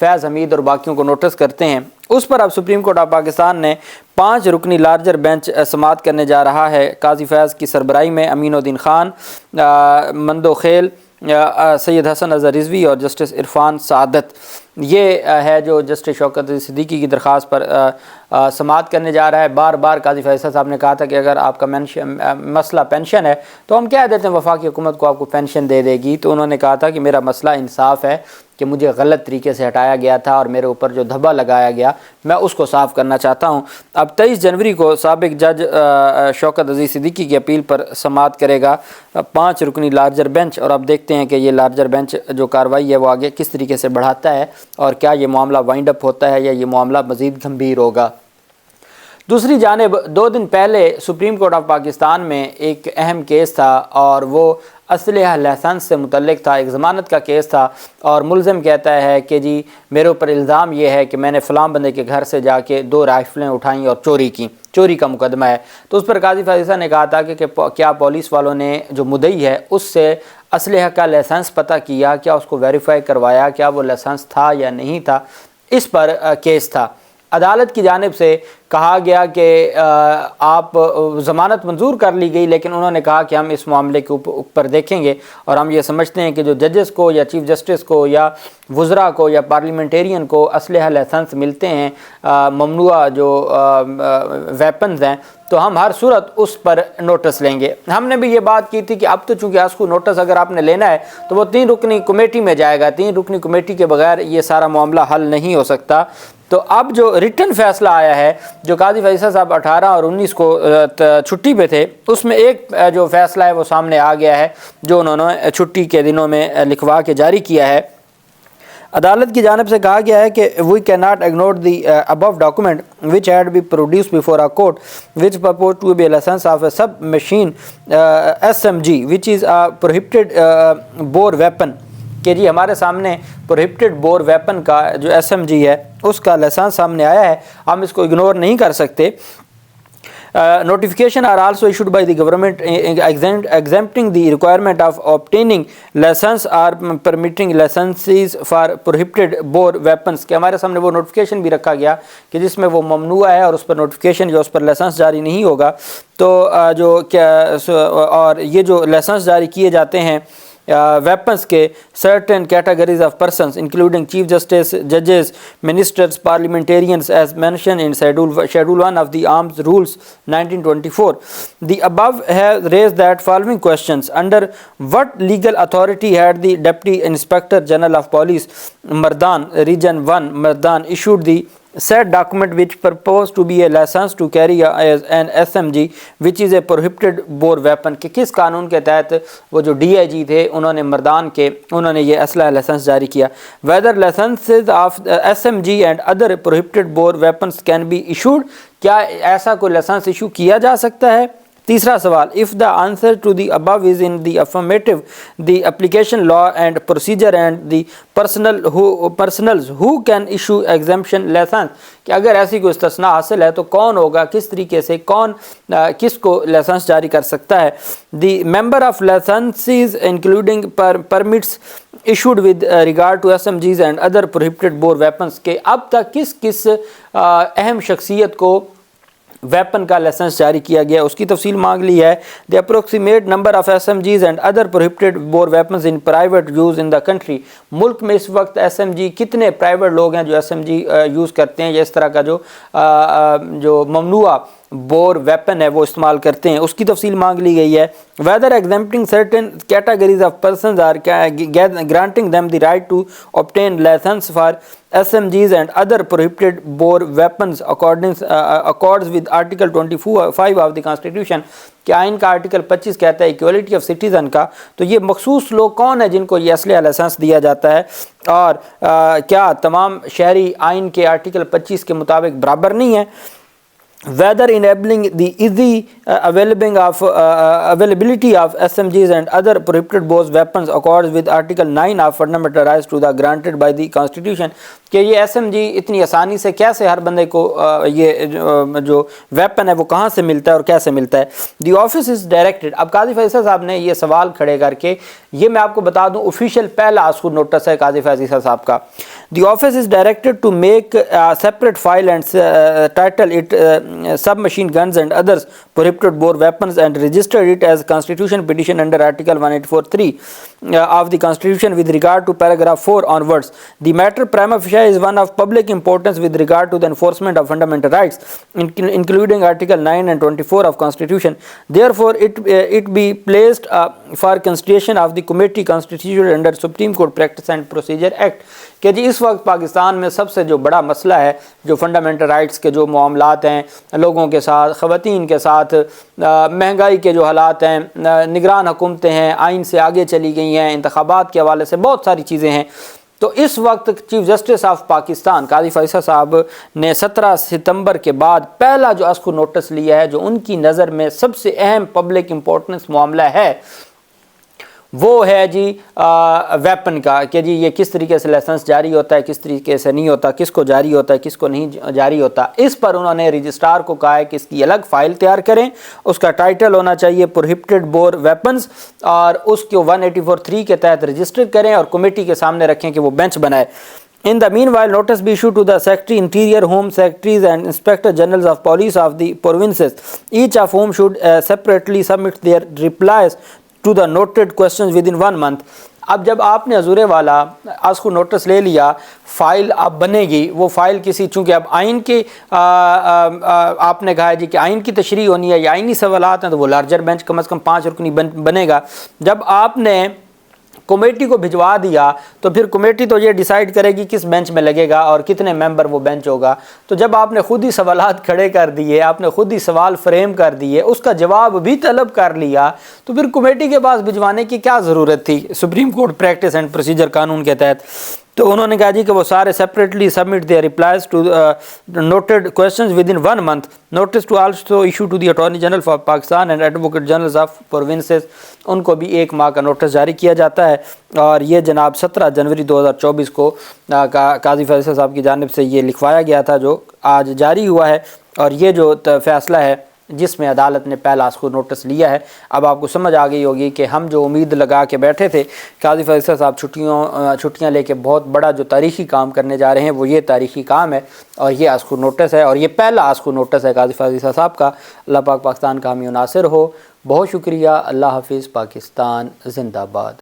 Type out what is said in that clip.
فیض حمید اور باقیوں کو نوٹس کرتے ہیں، اس پر اب سپریم کورٹ آف پاکستان نے 5 رکنی لارجر بینچ سماعت کرنے جا رہا ہے۔ قاضی فیض کی سربراہی میں امین الدین خان، مندو خیل، سید حسن اظہر رضوی اور جسٹس عرفان سعادت، یہ ہے جو جسٹس شوکت صدیقی کی درخواست پر سماعت کرنے جا رہا ہے۔ بار بار قاضی فیصل صاحب نے کہا تھا کہ اگر آپ کا مسئلہ پینشن ہے تو ہم کہہ دیتے ہیں وفاقی حکومت کو آپ کو پینشن دے دے گی، تو انہوں نے کہا تھا کہ میرا مسئلہ انصاف ہے کہ مجھے غلط طریقے سے ہٹایا گیا تھا اور میرے اوپر جو دھبا لگایا گیا میں اس کو صاف کرنا چاہتا ہوں۔ اب 23 جنوری کو سابق جج شوکت عزیز صدیقی کی اپیل پر سماعت کرے گا 5 رکنی لارجر بینچ، اور اب دیکھتے ہیں کہ یہ لارجر بینچ جو کارروائی ہے وہ آگے کس طریقے سے بڑھاتا ہے اور کیا یہ معاملہ وائنڈ اپ ہوتا ہے یا یہ معاملہ مزید گمبھیر ہوگا۔ دوسری جانب 2 دن پہلے سپریم کورٹ آف پاکستان میں ایک اہم کیس تھا اور وہ اسلحہ لائسنس سے متعلق تھا، ایک ضمانت کا کیس تھا، اور ملزم کہتا ہے کہ جی میرے اوپر الزام یہ ہے کہ میں نے فلاں بندے کے گھر سے جا کے 2 رائفلیں اٹھائیں اور چوری کی، چوری کا مقدمہ ہے۔ تو اس پر قاضی فیصل نے کہا تھا کہ کیا پولیس والوں نے جو مدعی ہے اس سے اسلحہ کا لائسنس پتہ کیا، کیا اس کو ویریفائی کروایا، کیا وہ لائسنس تھا یا نہیں تھا، اس پر کیس تھا۔ عدالت کی جانب سے کہا گیا کہ آپ ضمانت منظور کر لی گئی، لیکن انہوں نے کہا کہ ہم اس معاملے کے اوپر دیکھیں گے، اور ہم یہ سمجھتے ہیں کہ جو ججز کو یا چیف جسٹس کو یا وزراء کو یا پارلیمنٹیرین کو اسلحہ لائسنس ملتے ہیں، ممنوعہ جو ویپنز ہیں، تو ہم ہر صورت اس پر نوٹس لیں گے۔ ہم نے بھی یہ بات کی تھی کہ اب تو چونکہ اس کو نوٹس اگر آپ نے لینا ہے تو وہ 3 رکنی کمیٹی میں جائے گا، 3 رکنی کمیٹی کے بغیر یہ سارا معاملہ حل نہیں ہو سکتا۔ تو اب جو ریٹن فیصلہ آیا ہے، جو قاضی فیصل صاحب 18 اور 19 کو چھٹی پہ تھے، اس میں ایک جو فیصلہ ہے وہ سامنے آ گیا ہے جو انہوں نے چھٹی کے دنوں میں لکھوا کے جاری کیا ہے۔ عدالت کی جانب سے کہا گیا ہے کہ we can not ignore the above document which had be produced before a court which purport to be a licence of a sub machine SMG which is a prohibited bore weapon, کہ جی ہمارے سامنے prohibited bore weapon کا جو SMG ہے اس کا licence سامنے آیا ہے، ہم اس کو اگنور نہیں کر سکتے۔ Notification are also issued by the government exempting the requirement of obtaining license or permitting licenses for prohibited bore weapons، کہ ہمارے سامنے وہ نوٹیفیکیشن بھی رکھا گیا کہ جس میں وہ ممنوع ہے اور اس پر نوٹیفیکیشن جو اس پر لائسنس جاری نہیں ہوگا، تو جو کیا اور یہ جو لائسنس جاری کیے جاتے ہیں weapons کے certain categories of persons including chief justice, judges, ministers, parliamentarians as mentioned in schedule 1 of the Arms Rules 1924. The above have raised that following questions: under what legal authority had the Deputy Inspector General of Police Mardan Region 1 Mardan issued the said document which purports to be a license to carry an SMG which is a prohibited bore weapon، کہ کس قانون کے تحت وہ جو DIG تھے انہوں نے مردان کے انہوں نے یہ اسلحہ لائسنس جاری کیا۔ whether licenses of SMG and other prohibited bore weapons can be issued، کیا ایسا کوئی لائسنس ایشو کیا جا سکتا ہے۔ تیسرا سوال: if the answer to the above is in the affirmative, the application law and procedure and the personals who can issue exemption license، کہ اگر ایسی کوئی استثناء حاصل ہے تو کون ہوگا، کس طریقے سے کون کس کو لائسنس جاری کر سکتا ہے۔ the member of licenses including permits issued with regard to SMGs and other prohibited bore weapons، کہ اب تک کس کس اہم شخصیت کو ویپن کا لائسنس جاری کیا گیا اس کی تفصیل مانگ لی ہے۔ the approximate number of SMGs and other prohibited bore weapons in private use in the country، ملک میں اس وقت SMG کتنے پرائیویٹ لوگ ہیں جو SMG یوز کرتے ہیں یا اس طرح کا جو ممنوعہ بور ویپن ہے وہ استعمال کرتے ہیں، اس کی تفصیل مانگ لی گئی ہے۔ whether exempting certain categories of persons or granting them the right to obtain license for SMGs and other prohibited bore weapons accords with Article 25 of the Constitution، کہ آئین کا آرٹیکل 25 کہتا ہے ایکویلٹی آف سٹیزن کا، تو یہ مخصوص لوگ کون ہیں جن کو یہ اسلحہ لائسنس دیا جاتا ہے، اور کیا تمام شہری آئین کے آرٹیکل 25 کے مطابق برابر نہیں ہے۔ whether enabling the easy availability of SMGs and other prohibited bore weapons accords with Article 9 of Fundamental Rights to the granted by the Constitution کہ یہ SMG اتنی آسانی سے کیسے ہر بندے کو یہ جو ویپن ہے وہ کہاں سے ملتا ہے اور کیسے ملتا ہے. دی آفس از ڈائریکٹڈ. اب قاضی فیصل صاحب نے یہ سوال کھڑے کر کے یہ میں آپ کو بتا دوں آفیشیل پہلا آج خود نوٹس ہے قاضی فیصل صاحب کا. The office is directed to make separate file and title it sub machine guns and others prohibited bore weapons and registered it as constitution petition under article 184(3) of the constitution with regard to paragraph 4 onwards. The matter prima facie is one of public importance with regard to the enforcement of fundamental rights including article 9 and 24 of constitution. Therefore it be placed for consideration of the committee constituted under Supreme Court Practice and Procedure Act. کہ جی اس وقت پاکستان میں سب سے جو بڑا مسئلہ ہے جو fundamental rights کے جو معاملات ہیں لوگوں کے ساتھ خواتین کے ساتھ مہنگائی کے جو حالات ہیں نگران حکومتیں ہیں آئین سے آگے چلی گئی ہیں انتخابات کے حوالے سے بہت ساری چیزیں ہیں. تو اس وقت چیف جسٹس آف پاکستان قاضی فیصل صاحب نے 17 ستمبر کے بعد پہلا جو از خود نوٹس لیا ہے جو ان کی نظر میں سب سے اہم پبلک امپورٹنس معاملہ ہے وہ ہے جی ویپن کا کہ جی یہ کس طریقے سے لائسنس جاری ہوتا ہے کس طریقے سے نہیں ہوتا کس کو جاری ہوتا ہے کس کو نہیں جاری ہوتا. اس پر انہوں نے رجسٹرار کو کہا ہے کہ اس کی الگ فائل تیار کریں اس کا ٹائٹل ہونا چاہیے پروہیبٹڈ بور ویپنز اور اس کو 184(3) کے تحت رجسٹر کریں اور کمیٹی کے سامنے رکھیں کہ وہ بینچ بنائے. In the meanwhile, notice be issued to the Secretary Interior, Home Secretaries and Inspector Generals of Police of the provinces, each of whom should separately submit their replies to the noted questions within 1 month. اب جب آپ نے حضور والا آج کو notice لے لیا فائل اب بنے گی وہ فائل کسی چونکہ اب آئین کے آپ نے کہا ہے جی کہ آئین کی تشریح ہونی ہے یا آئینی سوالات ہیں تو وہ لارجر بینچ کم از کم 5 رکنی بنے گا. جب آپ نے کمیٹی کو بھجوا دیا تو پھر کمیٹی تو یہ ڈیسائیڈ کرے گی کس بینچ میں لگے گا اور کتنے ممبر وہ بینچ ہوگا. تو جب آپ نے خود ہی سوالات کھڑے کر دیے آپ نے خود ہی سوال فریم کر دیے اس کا جواب بھی طلب کر لیا تو پھر کمیٹی کے پاس بھجوانے کی کیا ضرورت تھی supreme court practice and procedure قانون کے تحت. تو انہوں نے کہا جی کہ وہ سارے separately submit their replies to noted questions within 1 month. Notice to also issue to the attorney general of Pakistan and advocate generals of provinces. ان کو بھی 1 ماہ کا نوٹس جاری کیا جاتا ہے اور یہ جناب 17 جنوری 2024 کو قاضی فیصل صاحب کی جانب سے یہ لکھوایا گیا تھا جو آج جاری ہوا ہے. اور یہ جو فیصلہ ہے جس میں عدالت نے پہلا خود نوٹس لیا ہے. اب آپ کو سمجھ آ گئی ہوگی کہ ہم جو امید لگا کے بیٹھے تھے قاضی فیصل صاحب چھٹیاں لے کے بہت بڑا جو تاریخی کام کرنے جا رہے ہیں وہ یہ تاریخی کام ہے اور یہ آج خود نوٹس ہے اور یہ پہلا آج خود نوٹس ہے قاضی فیصل صاحب کا. اللہ پاک پاکستان کا حامی و ناصر ہو. بہت شکریہ. اللہ حافظ. پاکستان زندہ باد.